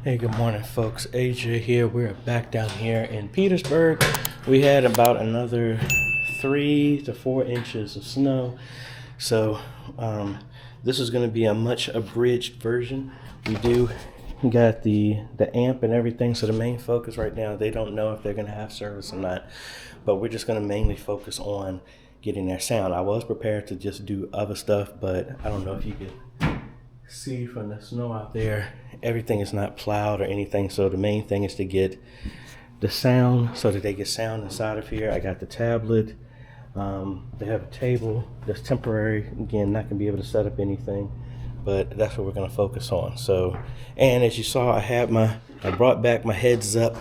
Hey, good morning, folks. AJ here. We're back down here in Petersburg. We had about another 3 to 4 inches of snow. So this is going to be a much abridged version. We got the amp and everything. So the main focus right now, they don't know if they're going to have service or not. But we're just going to mainly focus on getting their sound. I was prepared to just do other stuff, but I don't know if you could see from the snow out there, everything is not plowed or anything, so the main thing is to get the sound so that they get sound inside of here. I got the tablet. They have a table that's temporary, again, not gonna be able to set up anything, but that's what we're gonna focus on. So, and as you saw, I brought back my heads up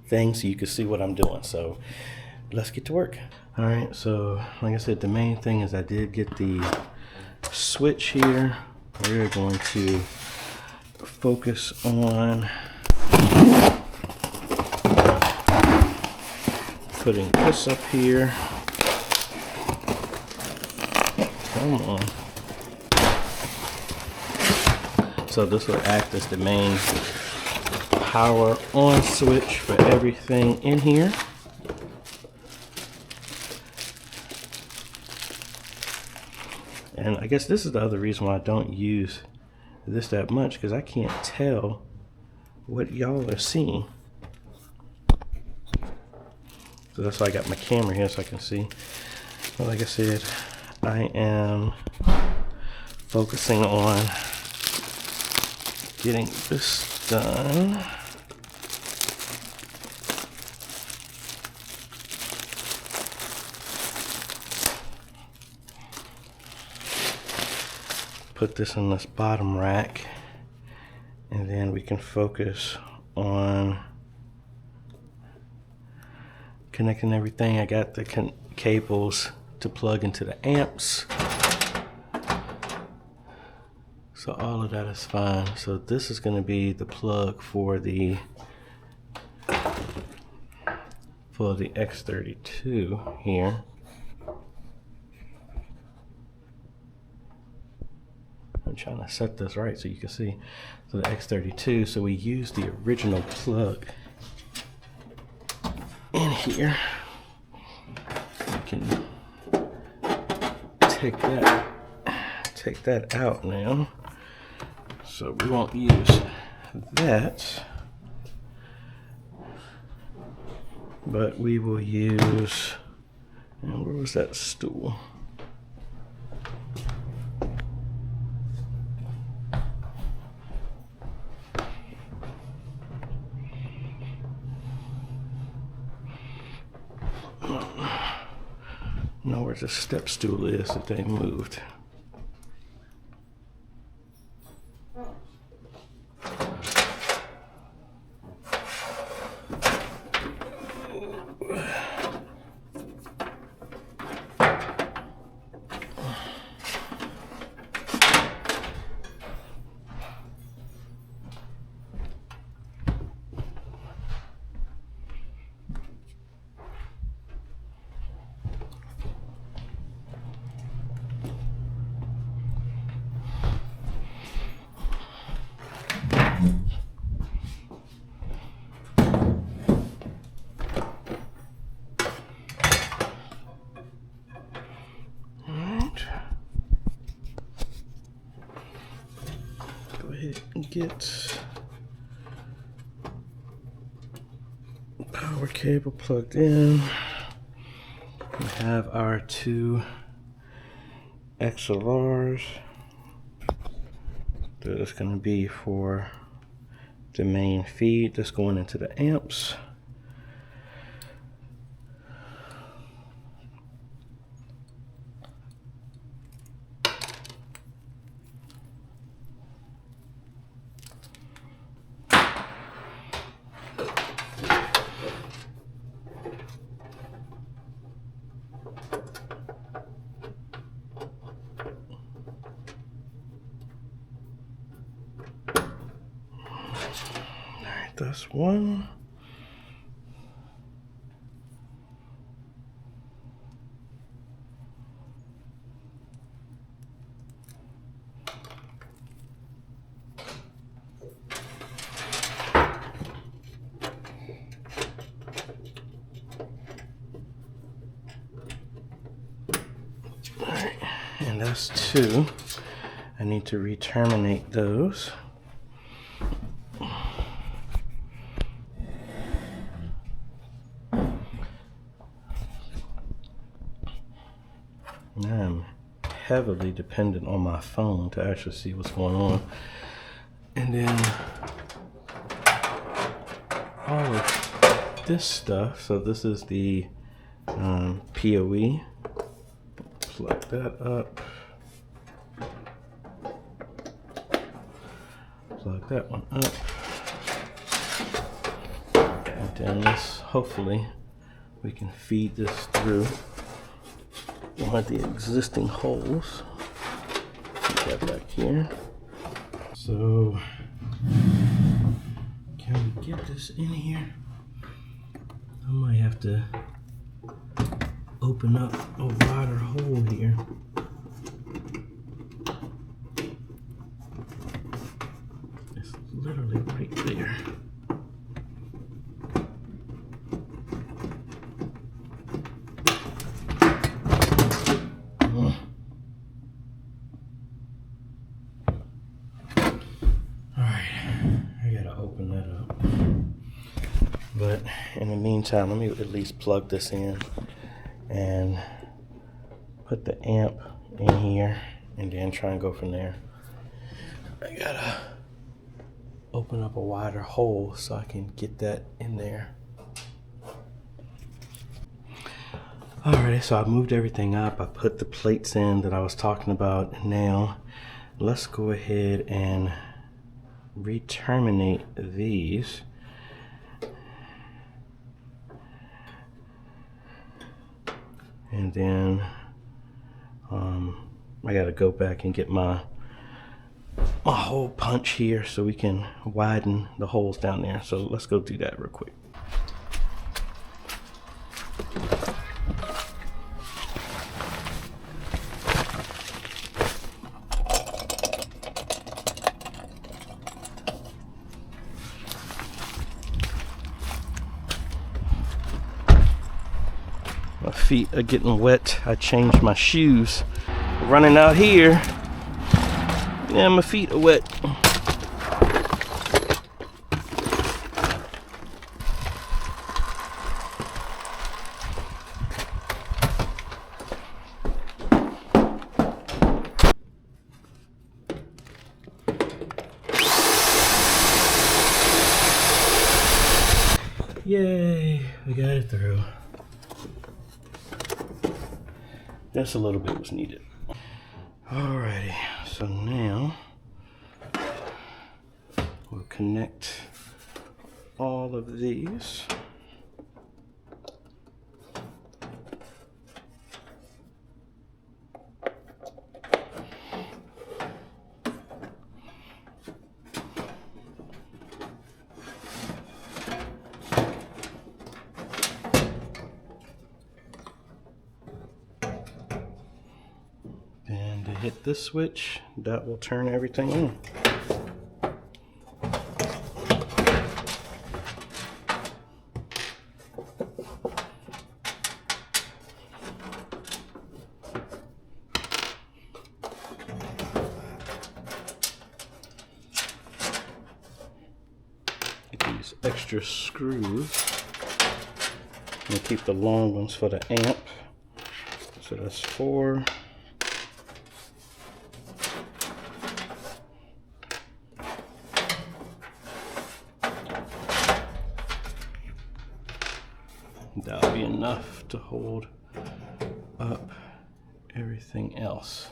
thing so you can see what I'm doing. So let's get to work. All right, so like I said, the main thing is I did get the switch here. We're going to focus on putting this up here. Come on. So this will act as the main power on switch for everything in here. And I guess this is the other reason why I don't use this that much, because I can't tell what y'all are seeing. So that's why I got my camera here so I can see. But like I said, I am focusing on getting this done. Put this in this bottom rack, and then we can focus on connecting everything. I got the cables to plug into the amps, so all of that is fine. So this is going to be the plug for the X32 here. I'm trying to set this right so you can see. So the X32, so we use the original plug in here. We can take that out now. So we won't use that, but we will use, and where was that stool? Know where the step stool is that they moved. Get power cable plugged in. We have our 2 XLRs. That is going to be for the main feed that's going into the amps. That's one. that's 2. I need to re-terminate those. I'm heavily dependent on my phone to actually see what's going on. And then all of this stuff, so this is the PoE. Plug that up. Plug that one up. And then this, hopefully, we can feed this through one of the existing holes. Put that back here. So, can we get this in here? I might have to open up a wider hole here. It's literally right there. But in the meantime, let me at least plug this in and put the amp in here and then try and go from there. I gotta open up a wider hole so I can get that in there. Alright, so I moved everything up. I put the plates in that I was talking about. Now, let's go ahead and re-terminate these. And then I gotta go back and get my hole punch here so we can widen the holes down there. So let's go do that real quick. My feet are getting wet. I changed my shoes. Running out here. Yeah, my feet are wet. Yay, we got it through. Just a little bit was needed. Alrighty, so now we'll connect all of these. And to hit this switch, that will turn everything on. Get these extra screws. And keep the long ones for the amp. So that's 4. That'll be enough to hold up everything else.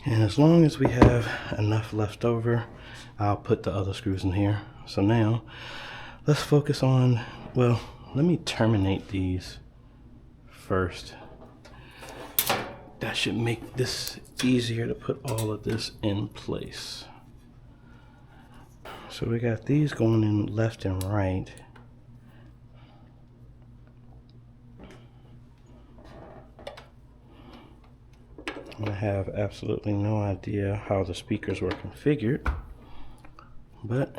And as long as we have enough left over, I'll put the other screws in here. So now, let's focus on, well, let me terminate these first. That should make this easier to put all of this in place. So we got these going in left and right. I have absolutely no idea how the speakers were configured, but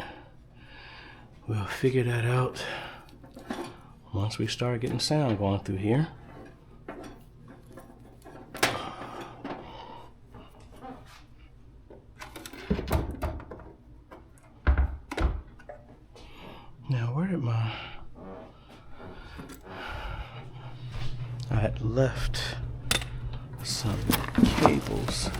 we'll figure that out once we start getting sound going through here. Now, where did I had left some cables.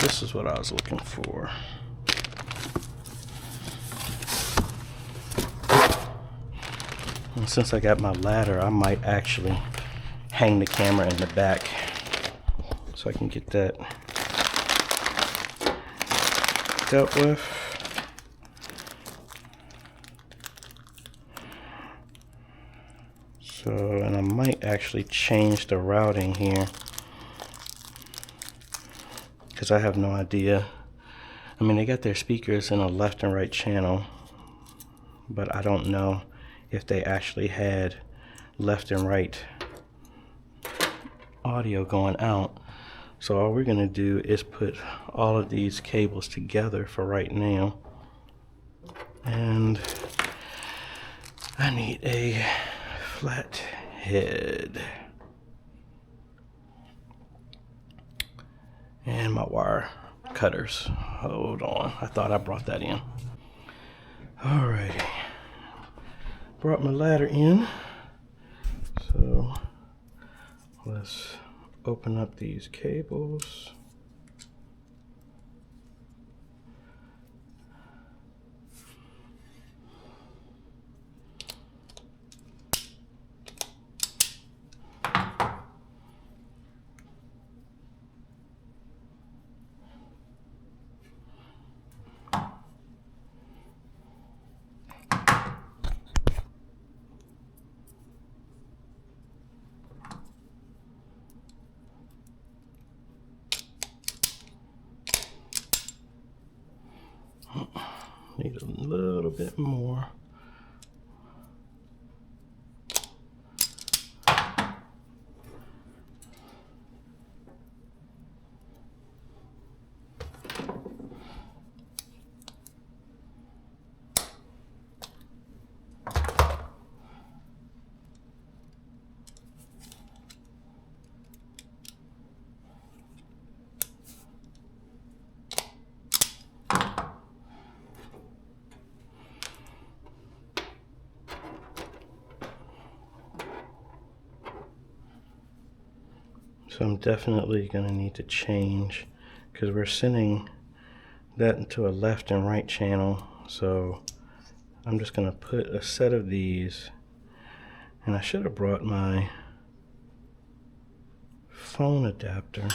This is what I was looking for. And since I got my ladder, I might actually hang the camera in the back so I can get that dealt with. So, and I might actually change the routing here, because I have no idea. I mean, they got their speakers in a left and right channel, but I don't know if they actually had left and right audio going out. So all we're gonna do is put all of these cables together for right now. And I need a flat head. And my wire cutters. Hold on, I thought I brought that in. Alrighty, brought my ladder in. So let's open up these cables. Need a little bit more. So I'm definitely going to need to change, because we're sending that into a left and right channel. So I'm just going to put a set of these, and I should have brought my phone adapter.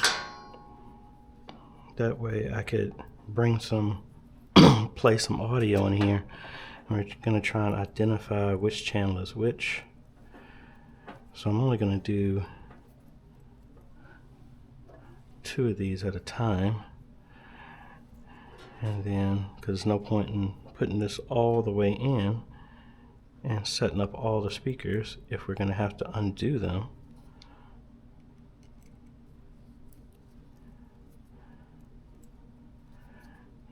That way I could bring some, play some audio in here. And we're going to try and identify which channel is which. So I'm only going to do 2 of these at a time, and then, because there's no point in putting this all the way in and setting up all the speakers if we're going to have to undo them.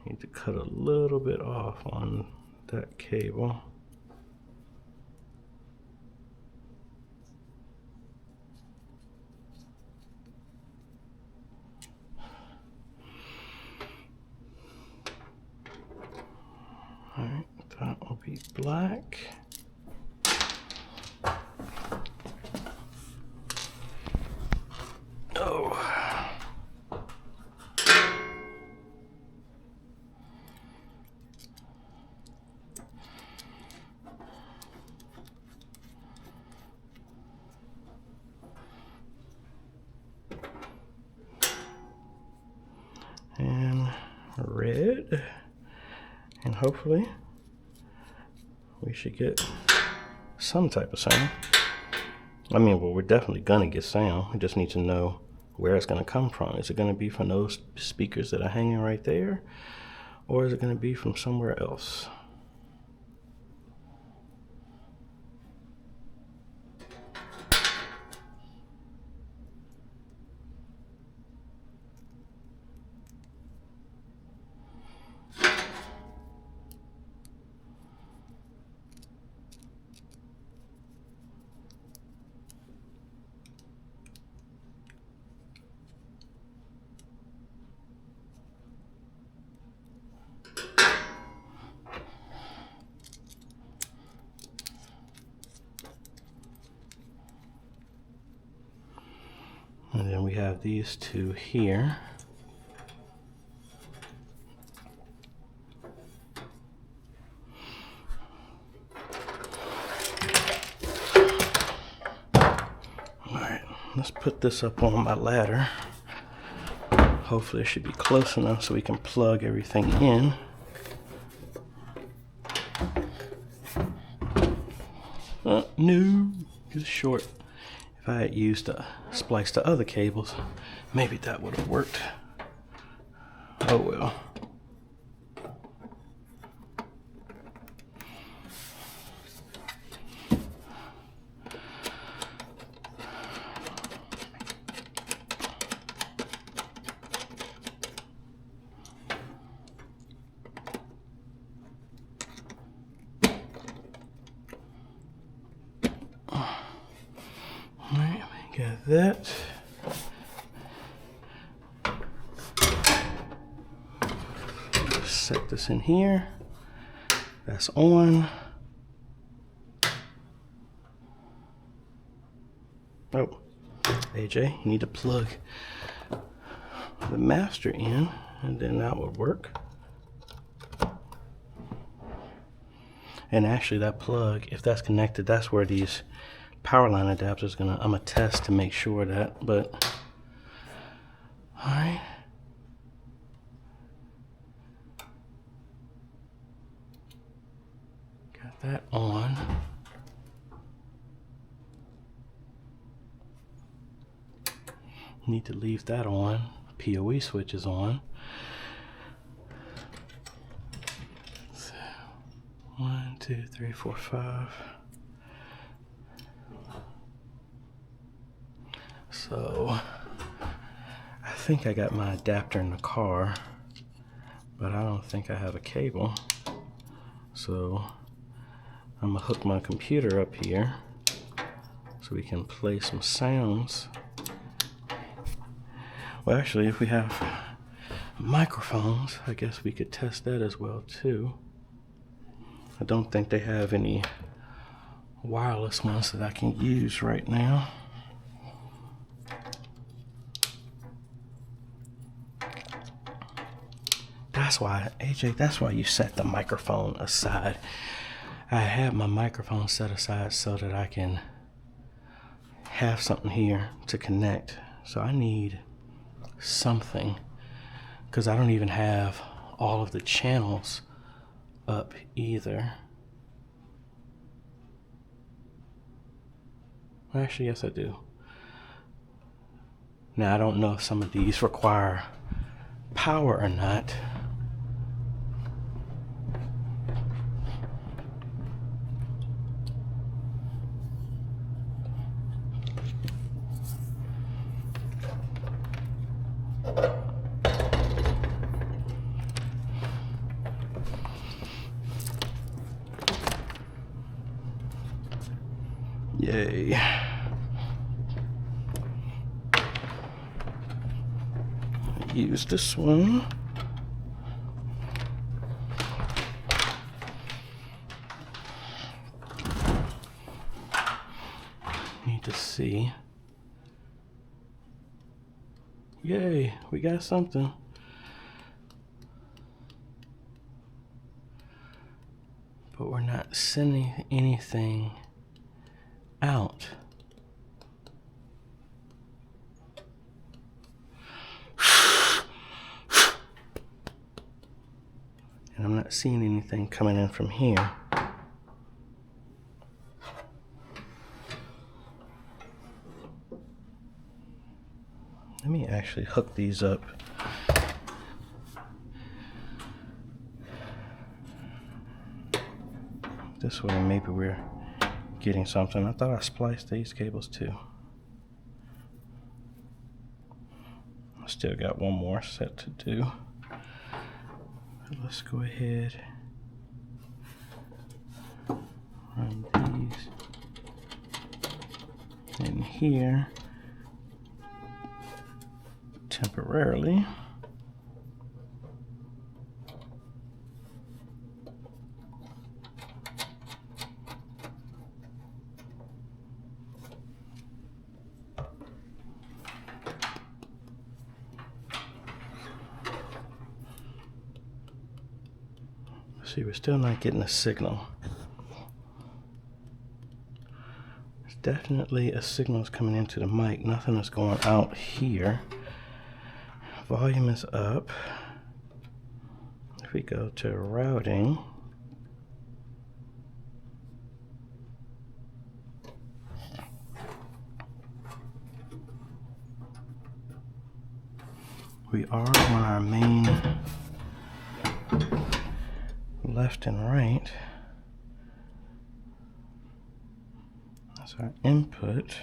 Need to cut a little bit off on that cable. Alright, that will be black. Oh. red. And hopefully we should get some type of sound. I mean, well, we're definitely gonna get sound. We just need to know where it's gonna come from. Is it gonna be from those speakers that are hanging right there? Or is it gonna be from somewhere else? And then we have these two here. Alright, let's put this up on my ladder. Hopefully it should be close enough so we can plug everything in. No, it's short. If I had used spliced the other cables, maybe that would have worked. Oh well. Alright, got that. Set this in here. That's on. Oh, AJ, you need to plug the master in, and then that would work. And actually that plug, if that's connected, that's where these power line adapters I'm gonna test to make sure that, but all right. Got that on. Need to leave that on. PoE switch is on. So, 1, 2, 3, 4, 5. So I think I got my adapter in the car, but I don't think I have a cable. So I'm gonna hook my computer up here so we can play some sounds. Well, actually, if we have microphones, I guess we could test that as well too. I don't think they have any wireless ones that I can use right now. That's why, AJ, that's why you set the microphone aside. I have my microphone set aside so that I can have something here to connect. So I need something, because I don't even have all of the channels up either. Actually, yes, I do. Now, I don't know if some of these require power or not. Yay. Use this one. Need to see. Yay, we got something. But we're not sending anything out. and I'm not seeing anything coming in from here. Let me actually hook these up. This way maybe we're getting something. I thought I spliced these cables too. I still got one more set to do. Let's go ahead, run these in here temporarily. See, we're still not getting a signal. There's definitely a signal is coming into the mic. Nothing is going out here. Volume is up. If we go to routing, we are on our main left and right. That's our input.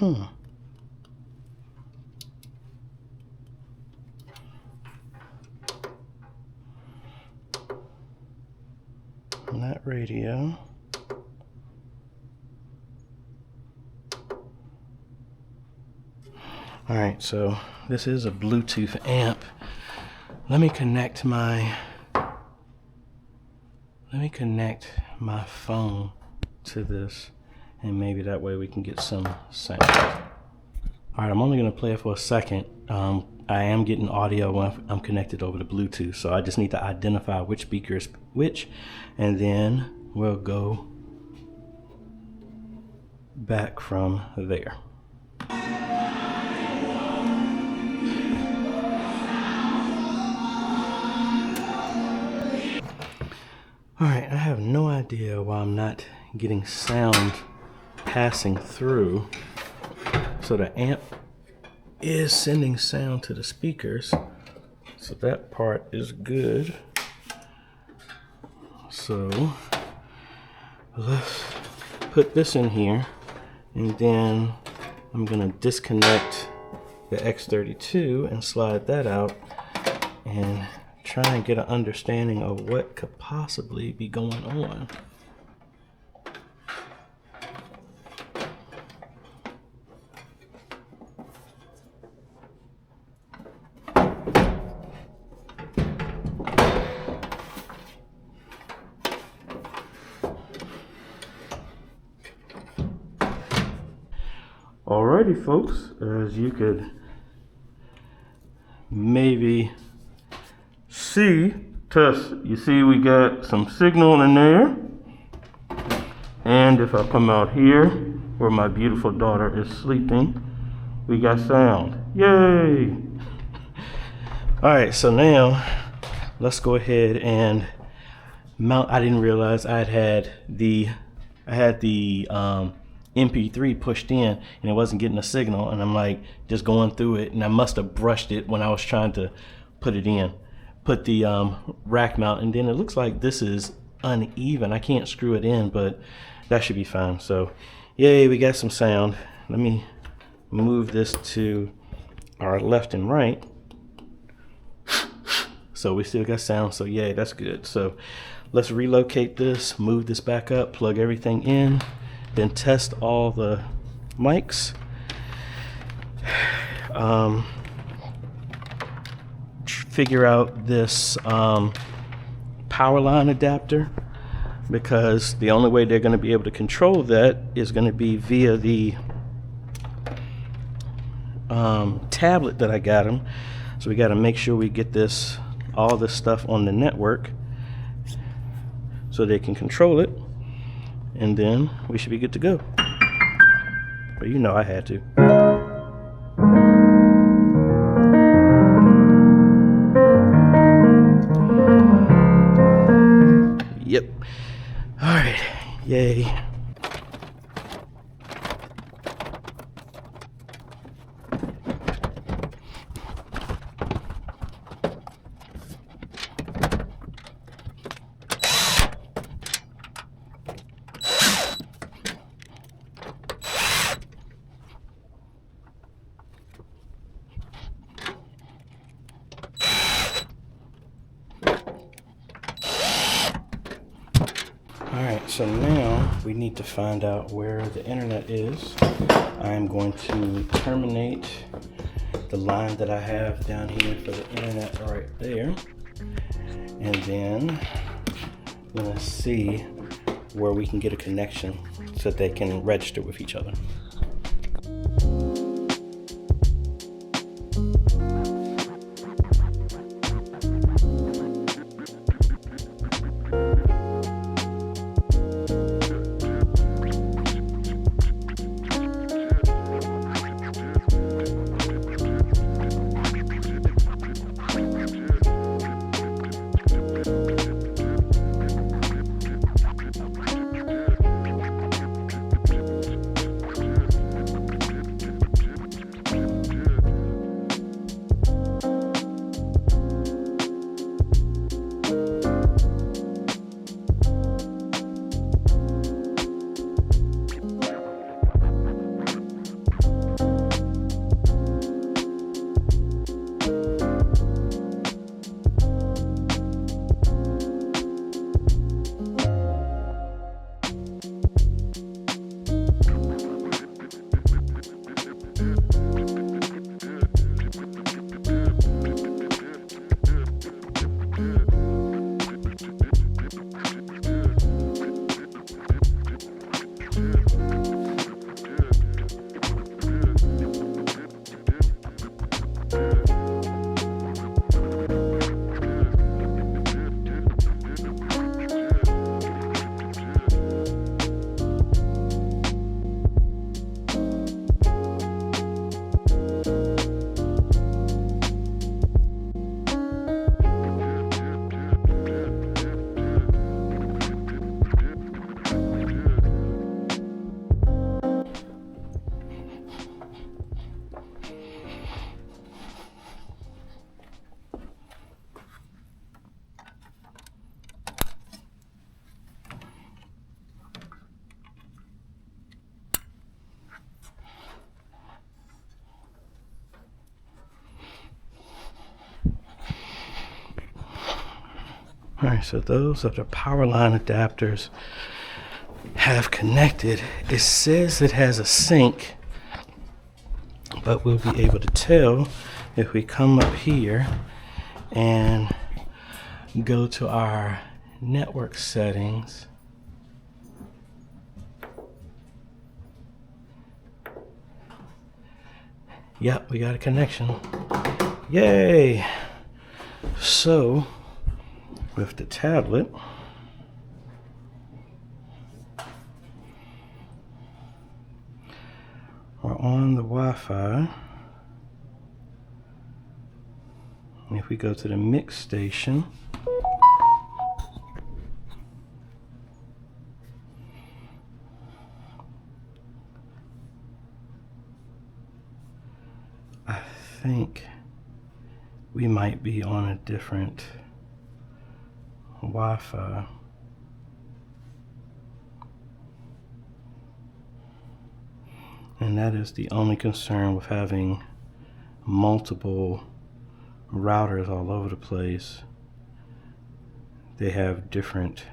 On that radio. All right, so this is a Bluetooth amp. Let me connect my phone to this, and maybe that way we can get some sound. All right, I'm only gonna play it for a second. I am getting audio when I'm connected over to Bluetooth, so I just need to identify which speaker is which, and then we'll go back from there. All right, I have no idea why I'm not getting sound passing through. So the amp is sending sound to the speakers, so that part is good. So let's put this in here, and then I'm gonna disconnect the X32 and slide that out and try and get an understanding of what could possibly be going on. Alrighty folks, as you could maybe see, you see we got some signal in there, and if I come out here where my beautiful daughter is sleeping, we got sound. Yay! Alright, so now let's go ahead and mount. I didn't realize I had the MP3 pushed in and it wasn't getting a signal, and I'm like just going through it, and I must have brushed it when I was trying to put the rack mount, and then it looks like this is uneven. I can't screw it in, but that should be fine. So yay, we got some sound. Let me move this to our left and right. So we still got sound, so yay, that's good. So let's relocate this, move this back up, plug everything in, then test all the mics. Figure out this power line adapter, because the only way they're going to be able to control that is going to be via the tablet that I got them. So we got to make sure we get all this stuff on the network. so they can control it, and then we should be good to go. But you know I had to. Yep. All right. Yay. Alright, so now we need to find out where the internet is. I'm going to terminate the line that I have down here for the internet right there. And then I'm going to see where we can get a connection so that they can register with each other. Alright, so those are the power line adapters have connected. It says it has a sync, but we'll be able to tell if we come up here and go to our network settings. Yep, we got a connection. Yay! So with the tablet, we're on the Wi-Fi. And if we go to the mix station, I think we might be on a different Wi-Fi. And that is the only concern with having multiple routers all over the place. They have different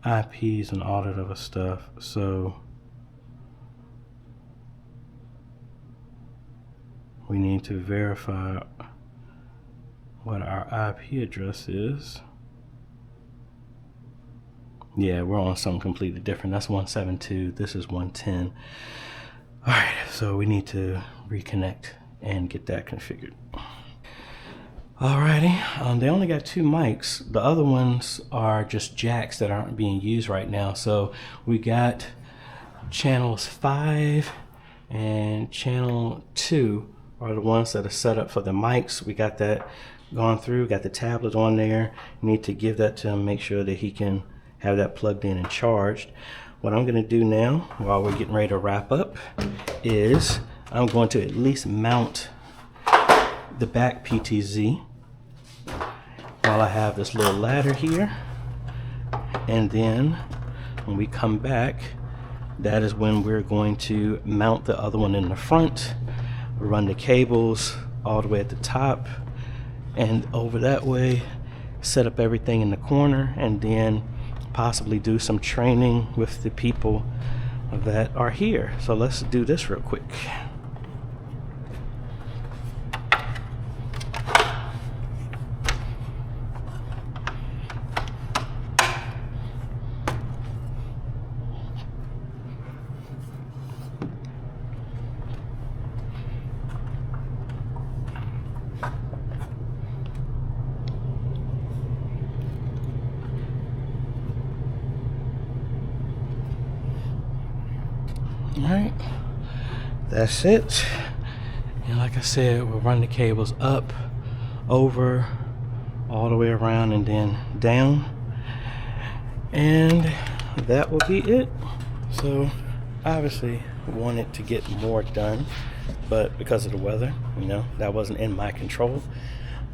IPs and all that other stuff, so we need to verify what our IP address is. Yeah, we're on something completely different. That's 172, this is 110. All right, so we need to reconnect and get that configured. Alrighty, they only got 2 mics. The other ones are just jacks that aren't being used right now. So we got channels 5 and channel 2 are the ones that are set up for the mics. We got that gone through, got the tablet on there. Need to give that to him, make sure that he can have that plugged in and charged. What I'm gonna do now, while we're getting ready to wrap up, is I'm going to at least mount the back PTZ while I have this little ladder here, and then when we come back, that is when we're going to mount the other one in the front, run the cables all the way at the top and over that way, set up everything in the corner, and then possibly do some training with the people that are here. So let's do this real quick. Alright, that's it. And like I said, we'll run the cables up, over, all the way around, and then down. And that will be it. So obviously wanted to get more done, but because of the weather, you know, that wasn't in my control.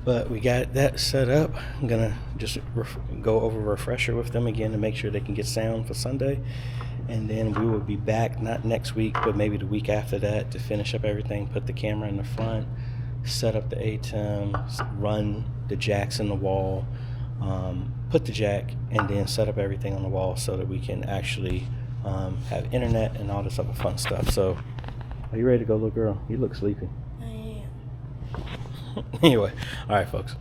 But we got that set up. I'm gonna just go over a refresher with them again to make sure they can get sound for Sunday. And then we will be back, not next week, but maybe the week after that, to finish up everything, put the camera in the front, set up the ATEM, run the jacks in the wall, put the jack, and then set up everything on the wall so that we can actually have internet and all this other fun stuff. So, are you ready to go, little girl? You look sleepy. I am. Anyway, all right, folks.